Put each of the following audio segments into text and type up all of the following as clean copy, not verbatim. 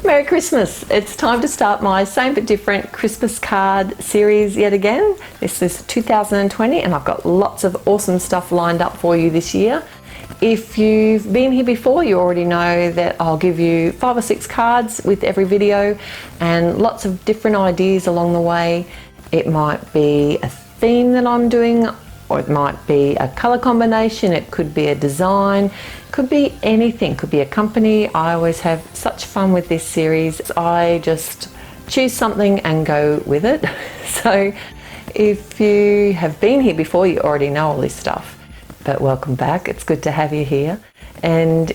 Merry Christmas! It's time to start my same but different Christmas card series yet again. This is 2020 and I've got lots of awesome stuff lined up for you this year. If you've been here before, you already know that I'll give you 5 or 6 cards with every video and lots of different ideas along the way. It might be a theme that I'm doing, or it might be a colour combination, it could be a design, could be anything, could be a company. I always have such fun with this series. I just choose something and go with it. So if you have been here before, you already know all this stuff. But welcome back, it's good to have you here. And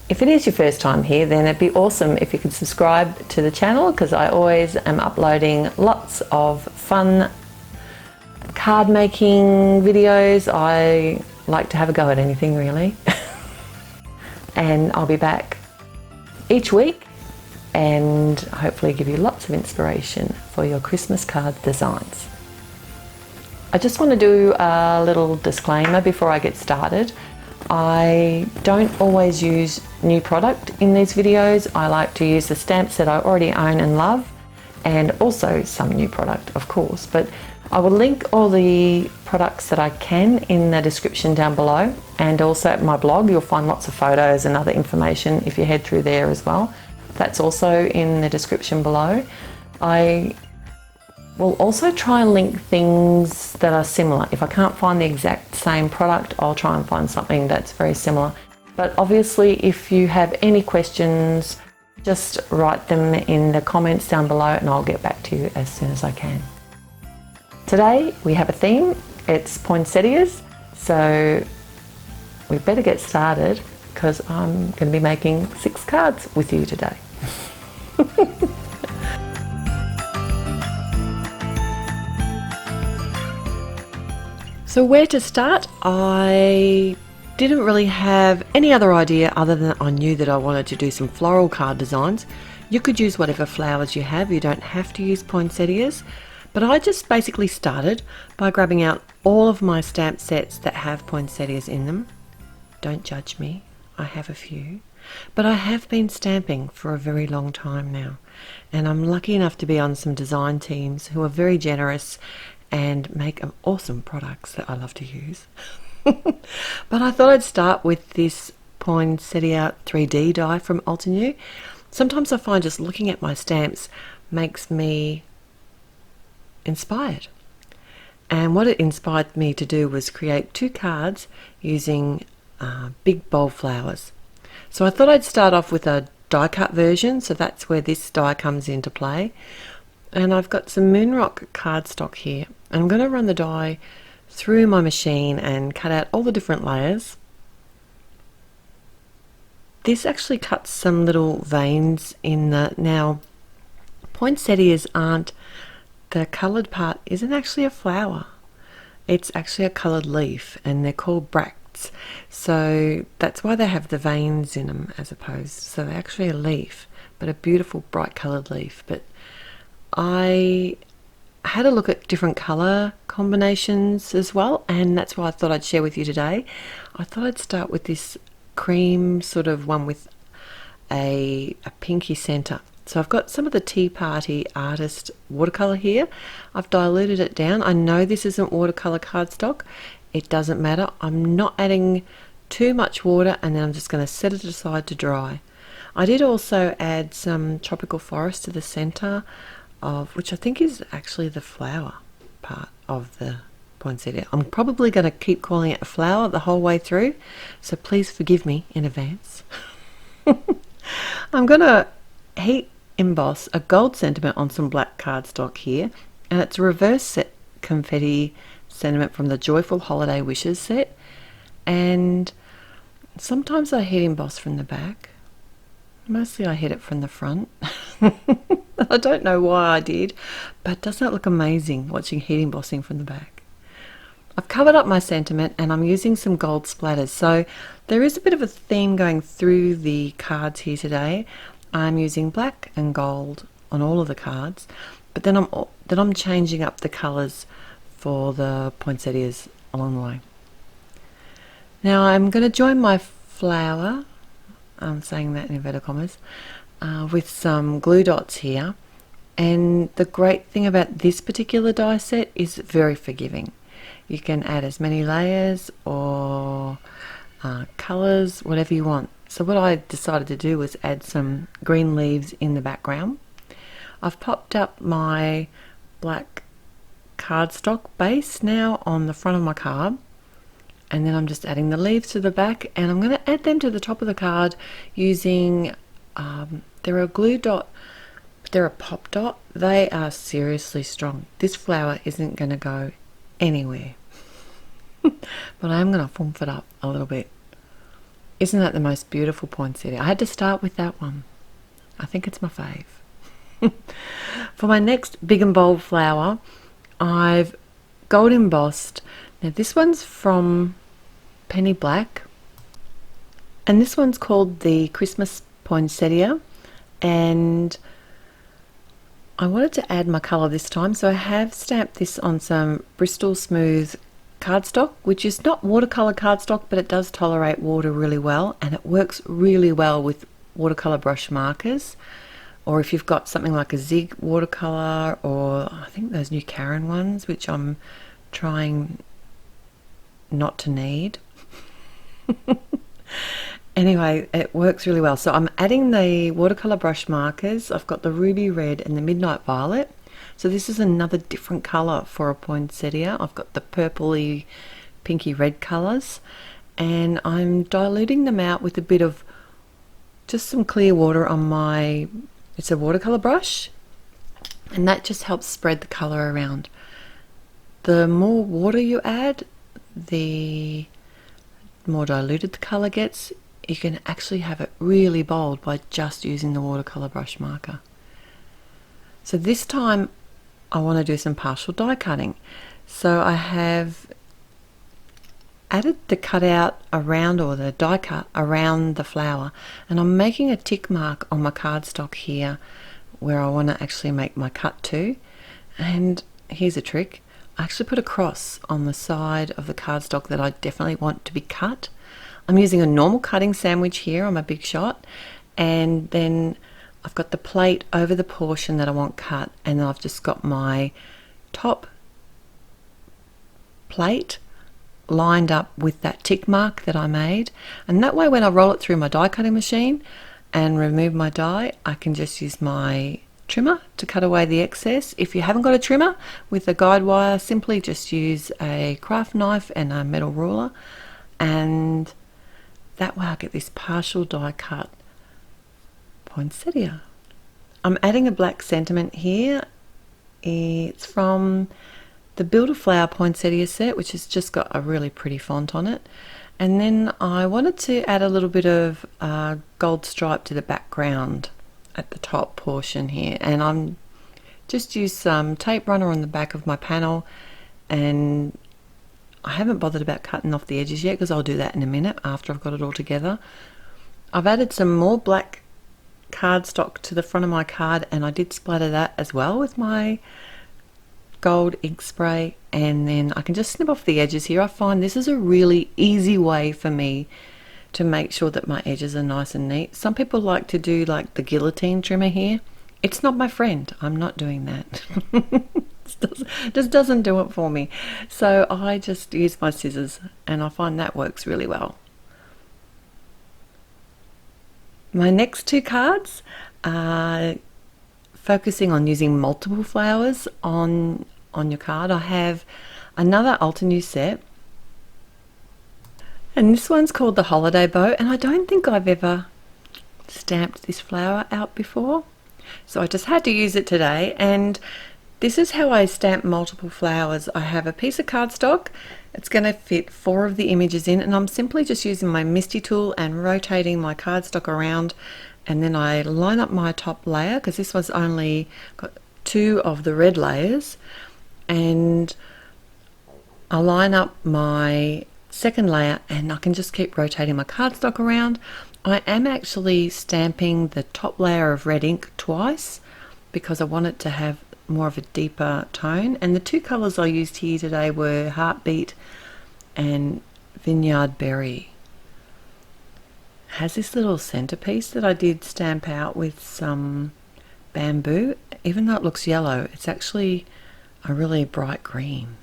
if it is your first time here, then it'd be awesome if you could subscribe to the channel, because I always am uploading lots of fun card making videos. I like to have a go at anything really. And I'll be back each week and hopefully give you lots of inspiration for your Christmas card designs. I just want to do a little disclaimer before I get started. I don't always use new product in these videos. I like to use the stamps that I already own and love, and also some new product, of course, but I will link all the products that I can in the description down below, and also at my blog you'll find lots of photos and other information if you head through there as well. That's also in the description below. I will also try and link things that are similar. If I can't find the exact same product, I'll try and find something that's very similar. But obviously if you have any questions, just write them in the comments down below and I'll get back to you as soon as I can. Today we have a theme, it's poinsettias, so we better get started because I'm going to be making 6 cards with you today. So where to start? I didn't really have any other idea other than I knew that I wanted to do some floral card designs. You could use whatever flowers you have, you don't have to use poinsettias. But I just basically started by grabbing out all of my stamp sets that have poinsettias in them. Don't judge me, I have a few. But I have been stamping for a very long time now. And I'm lucky enough to be on some design teams who are very generous and make awesome products that I love to use. But I thought I'd start with this Poinsettia 3D die from Altenew. Sometimes I find just looking at my stamps makes me inspired, and what it inspired me to do was create 2 cards using big bold flowers. So I thought I'd start off with a die cut version, so that's where this die comes into play. And I've got some Moonrock cardstock here. I'm going to run the die through my machine and cut out all the different layers. This actually cuts some little veins in the, now poinsettias aren't, the coloured part isn't actually a flower, it's actually a coloured leaf, and they're called bracts, so that's why they have the veins in them as opposed, so they're actually a leaf, but a beautiful bright coloured leaf. But I had a look at different colour combinations as well, and that's why I thought I'd share with you today. I thought I'd start with this cream sort of one with a pinky centre. So I've got some of the Tea Party Artist watercolour here. I've diluted it down. I know this isn't watercolour cardstock. It doesn't matter. I'm not adding too much water, and then I'm just going to set it aside to dry. I did also add some Tropical Forest to the centre of, which I think is actually the flower part of the poinsettia. I'm probably going to keep calling it a flower the whole way through, so please forgive me in advance. I'm going to heat emboss a gold sentiment on some black cardstock here, and it's a reverse set confetti sentiment from the Joyful Holiday Wishes set. And sometimes I heat emboss from the back, mostly I hit it from the front. I don't know why I did, but doesn't it look amazing watching heat embossing from the back? I've covered up my sentiment and I'm using some gold splatters, so there is a bit of a theme going through the cards here today. I'm using black and gold on all of the cards, but then I'm changing up the colours for the poinsettias along the way. Now I'm going to join my flower I'm saying that in inverted commas, with some glue dots here. And the great thing about this particular die set is very forgiving. You can add as many layers or colours, whatever you want. So what I decided to do was add some green leaves in the background. I've popped up my black cardstock base now on the front of my card, and then I'm just adding the leaves to the back, and I'm going to add them to the top of the card using they're a glue dot, they're a pop dot. They are seriously strong. This flower isn't going to go anywhere. But I am going to fump it up a little bit. Isn't that the most beautiful poinsettia? I had to start with that one. I think it's my fave. For my next big and bold flower, I've gold embossed. Now this one's from Penny Black, and this one's called the Christmas Poinsettia, and I wanted to add my colour this time, so I have stamped this on some Bristol Smooth cardstock, which is not watercolour cardstock, but it does tolerate water really well, and it works really well with watercolour brush markers, or if you've got something like a Zig watercolour, or I think those new Karen ones, which I'm trying not to need. Anyway, it works really well. So I'm adding the watercolour brush markers. I've got the ruby red and the midnight violet. So this is another different colour for a poinsettia. I've got the purpley, pinky red colours, and I'm diluting them out with a bit of just some clear water on my, it's a watercolour brush, and that just helps spread the colour around. The more water you add, the more diluted the colour gets. You can actually have it really bold by just using the watercolour brush marker. So this time I want to do some partial die cutting. So I have added the cutout around, or the die cut around the flower, and I'm making a tick mark on my cardstock here where I want to actually make my cut to. And here's a trick. I actually put a cross on the side of the cardstock that I definitely want to be cut. I'm using a normal cutting sandwich here on my Big Shot, and then I've got the plate over the portion that I want cut, and then I've just got my top plate lined up with that tick mark that I made, and that way when I roll it through my die cutting machine and remove my die, I can just use my trimmer to cut away the excess. If you haven't got a trimmer with a guide wire, simply just use a craft knife and a metal ruler, and that way I get this partial die cut poinsettia. I'm adding a black sentiment here. It's from the Builder Flower Poinsettia set, which has just got a really pretty font on it. And then I wanted to add a little bit of gold stripe to the background at the top portion here, and I'm just used some tape runner on the back of my panel, and I haven't bothered about cutting off the edges yet because I'll do that in a minute after I've got it all together. I've added some more black cardstock to the front of my card, and I did splatter that as well with my gold ink spray, and then I can just snip off the edges here. I find this is a really easy way for me to make sure that my edges are nice and neat. Some people like to do like the guillotine trimmer here. It's not my friend. I'm not doing that. Just doesn't do it for me. So I just use my scissors, and I find that works really well. My next two cards are focusing on using multiple flowers on your card. I have another Altenew set, and this one's called the Holiday Bow, and I don't think I've ever stamped this flower out before, so I just had to use it today. And this is how I stamp multiple flowers. I have a piece of cardstock. It's going to fit 4 of the images in, and I'm simply just using my MISTI tool and rotating my cardstock around, and then I line up my top layer, because this one's only got 2 of the red layers, and I line up my second layer, and I can just keep rotating my cardstock around. I am actually stamping the top layer of red ink twice because I want it to have more of a deeper tone, and the 2 colours I used here today were Heartbeat and Vineyard Berry. has this little centerpiece that I did stamp out with some bamboo. Even though it looks yellow, it's actually a really bright green.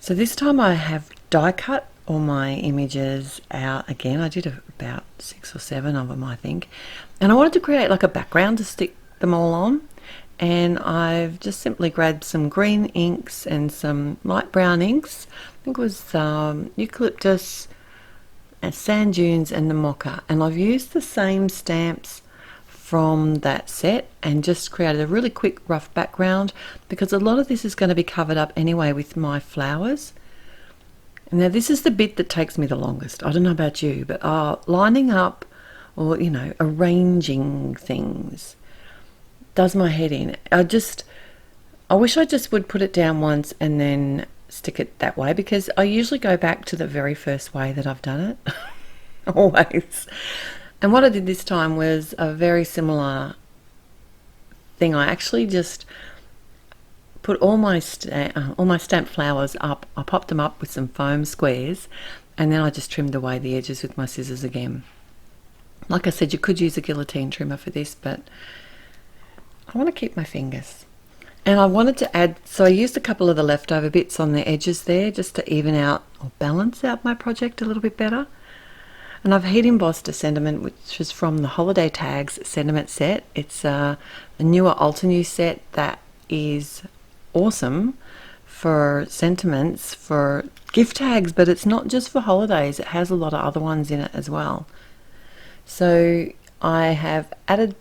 So this time I have die cut all my images out again. I did about 6 or 7 of them, I think. And I wanted to create like a background to stick them all on. And I've just simply grabbed some green inks and some light brown inks. I think it was eucalyptus and sand dunes and the mocha. And I've used the same stamps from that set and just created a really quick rough background, because a lot of this is going to be covered up anyway with my flowers. Now this is the bit that takes me the longest. I don't know about you, but lining up or arranging things does my head in. I wish I just would put it down once and then stick it that way, because I usually go back to the very first way that I've done it. Always. And what I did this time was a very similar thing. I actually just put all my stamped flowers up. I popped them up with some foam squares, and then I just trimmed away the edges with my scissors again. Like I said, you could use a guillotine trimmer for this, but I want to keep my fingers. And I wanted to add, so I used a couple of the leftover bits on the edges there just to even out or balance out my project a little bit better. And I've heat embossed a sentiment which is from the Holiday Tags sentiment set. It's a newer Altenew set that is awesome for sentiments, for gift tags, but it's not just for holidays. It has a lot of other ones in it as well. So I have added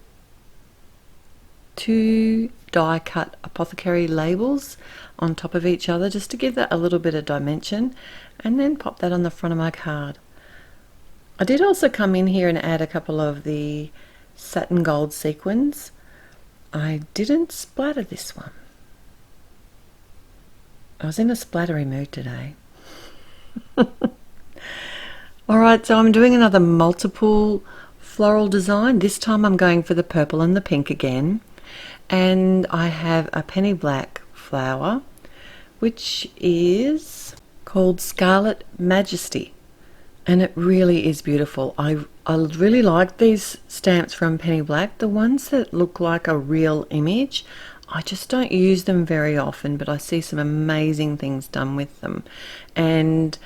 2 die cut apothecary labels on top of each other just to give that a little bit of dimension, and then pop that on the front of my card. I did also come in here and add a couple of the satin gold sequins. I didn't splatter this one. I was in a splattery mood today. Alright, so I'm doing another multiple floral design. This time I'm going for the purple and the pink again. And I have a penny black flower, which is called Scarlet Majesty. And it really is beautiful. I really like these stamps from Penny Black. The ones that look like a real image, I just don't use them very often, but I see some amazing things done with them. And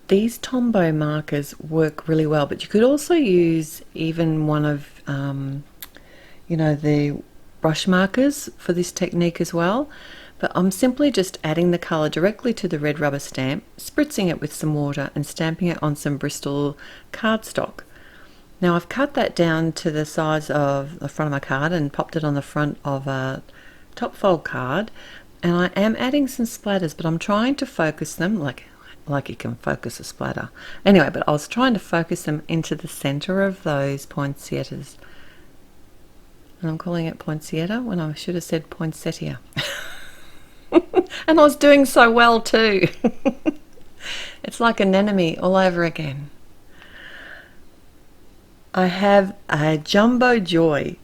these Tombow markers work really well, but you could also use even one of the brush markers for this technique as well. But I'm simply just adding the colour directly to the red rubber stamp, spritzing it with some water and stamping it on some Bristol cardstock. Now I've cut that down to the size of the front of my card and popped it on the front of a top fold card, and I am adding some splatters, but I'm trying to focus them like you can focus a splatter. Anyway, but I was trying to focus them into the centre of those poinsettias. And I'm calling it poinsettia when I should have said poinsettia. And I was doing so well too. It's like an enemy all over again. I have a Jumbo Joy.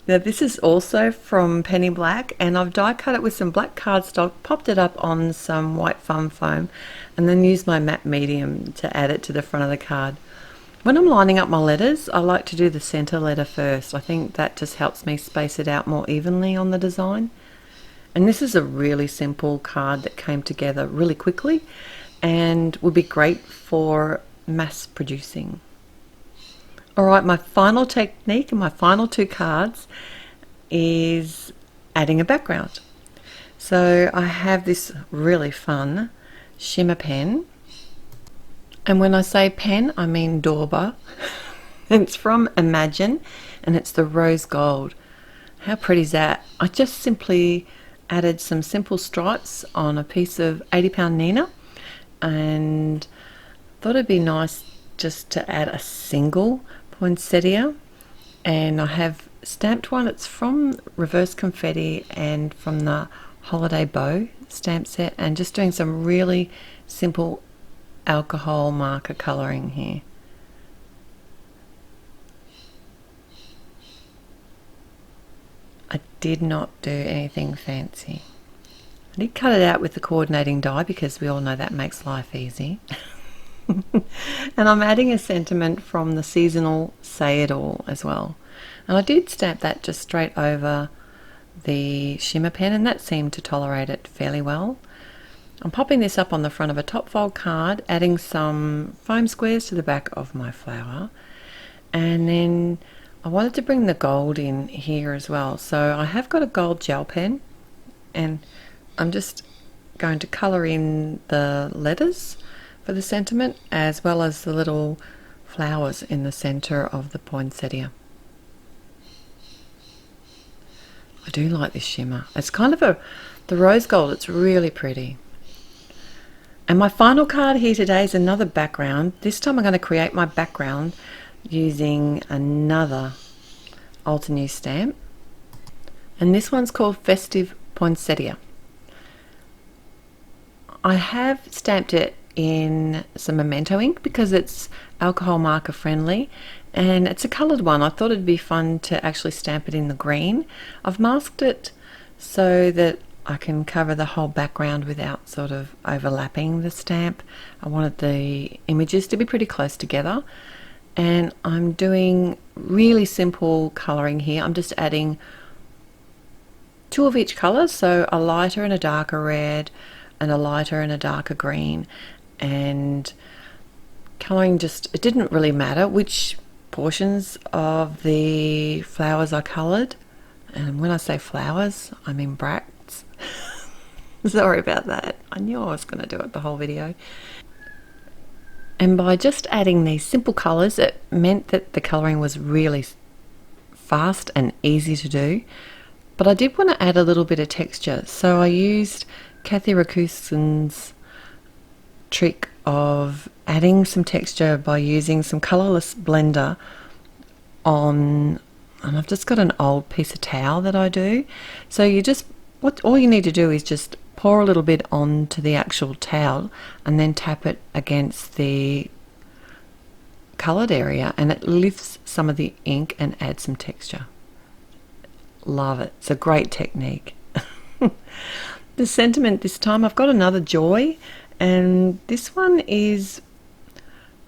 Now this is also from Penny Black, and I've die cut it with some black cardstock, popped it up on some white foam, and then used my matte medium to add it to the front of the card. When I'm lining up my letters, I like to do the center letter first. I think that just helps me space it out more evenly on the design. And this is a really simple card that came together really quickly and would be great for mass producing. Alright, my final technique and my final 2 cards is adding a background. So I have this really fun shimmer pen. And when I say pen, I mean Dauber. It's from Imagine, and it's the rose gold. How pretty is that? I just simply added some simple stripes on a piece of 80-pound Nina, and thought it'd be nice just to add a single poinsettia. And I have stamped one. It's from Reverse Confetti and from the Holiday Bow stamp set, and just doing some really simple alcohol marker colouring here. I did not do anything fancy. I did cut it out with the coordinating die because we all know that makes life easy. And I'm adding a sentiment from the seasonal Say It All as well. And I did stamp that just straight over the shimmer pen, and that seemed to tolerate it fairly well. I'm popping this up on the front of a top fold card, adding some foam squares to the back of my flower, and then I wanted to bring the gold in here as well. So I have got a gold gel pen, and I'm just going to colour in the letters for the sentiment as well as the little flowers in the centre of the poinsettia. I do like this shimmer. It's kind of the rose gold, it's really pretty. And my final card here today is another background. This time I'm going to create my background using another Altenew stamp. And this one's called Festive Poinsettia. I have stamped it in some Memento ink because it's alcohol marker friendly, and it's a coloured one. I thought it'd be fun to actually stamp it in the green. I've masked it so that I can cover the whole background without sort of overlapping the stamp. I wanted the images to be pretty close together, and I'm doing really simple colouring here. I'm just adding 2 of each colour, so a lighter and a darker red and a lighter and a darker green, and colouring just, it didn't really matter which portions of the flowers I coloured, and when I say flowers I mean bracts. Sorry about that, I knew I was going to do it the whole video. And by just adding these simple colours, it meant that the colouring was really fast and easy to do, but I did want to add a little bit of texture, so I used Kathy Rakuson's trick of adding some texture by using some colourless blender on, and I've just got an old piece of towel that I do. So you just, all you need to do is just pour a little bit onto the actual towel and then tap it against the coloured area, and it lifts some of the ink and adds some texture. Love it. It's a great technique. The sentiment this time, I've got another Joy, and this one is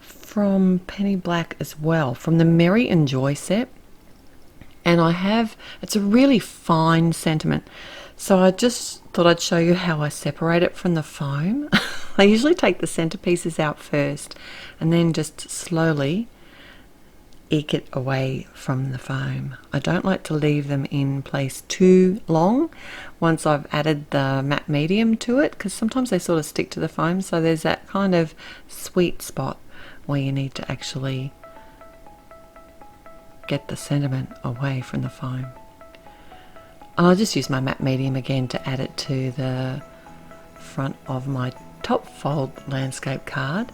from Penny Black as well, from the Merry and Joy set. And it's a really fine sentiment, so I just thought I'd show you how I separate it from the foam. I usually take the centerpieces out first and then just slowly eke it away from the foam. I don't like to leave them in place too long once I've added the matte medium to it, because sometimes they sort of stick to the foam, so there's that kind of sweet spot where you need to actually get the sentiment away from the foam. And I'll just use my matte medium again to add it to the front of my top fold landscape card,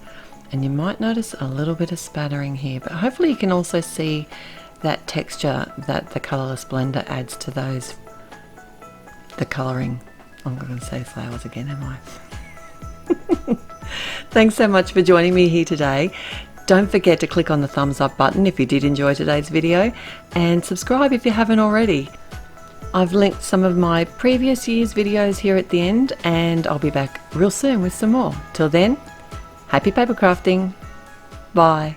and you might notice a little bit of spattering here, but hopefully you can also see that texture that the colourless blender adds to the colouring. I'm going to say flowers again, am I? Thanks so much for joining me here today. Don't forget to click on the thumbs up button if you did enjoy today's video, and subscribe if you haven't already. I've linked some of my previous year's videos here at the end, and I'll be back real soon with some more. Till then, happy paper crafting. Bye.